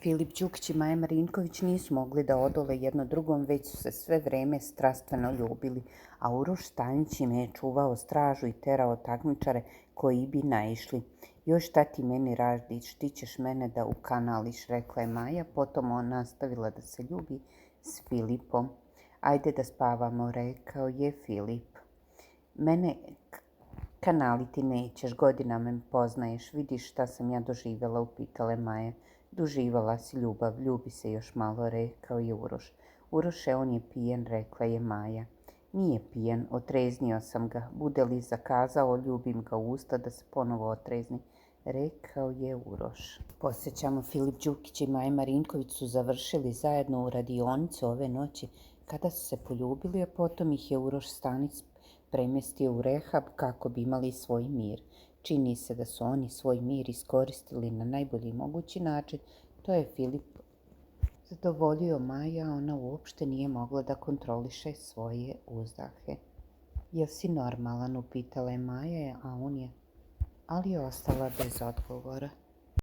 Filip Đukić i Maja Marinković nisu mogli da odole jedno drugom, već su se sve vreme strastveno ljubili, a Uroš Stanjić im je čuvao stražu i terao takmičare koji bi naišli. Još šta ti meni radiš, ti ćeš mene da ukanališ, rekla je Maja, potom ona nastavila da se ljubi s Filipom. Ajde da spavamo, rekao je Filip. Mene kanaliti nećeš, godinama me poznaješ, vidiš šta sam ja doživjela, upitala je Maja. Doživala si ljubav, ljubi se još malo, rekao je Uroš. Uroše, on je pijen, rekla je Maja. Nije pijen, otreznio sam ga. Bude li zakazao, ljubim ga u usta da se ponovo otrezni, rekao je Uroš. Posjećamo, Filip Đukić i Maja Marinković su završili zajedno u radionicu ove noći kada su se poljubili, a potom ih je Uroš Stanić premjestio u rehab kako bi imali svoj mir. Čini se da su oni svoj mir iskoristili na najbolji mogući način. To je Filip zadovoljio Maja, a ona uopšte nije mogla da kontroliše svoje uzdahe. Jel si normalan, upitala je Maja, ali je ostala bez odgovora.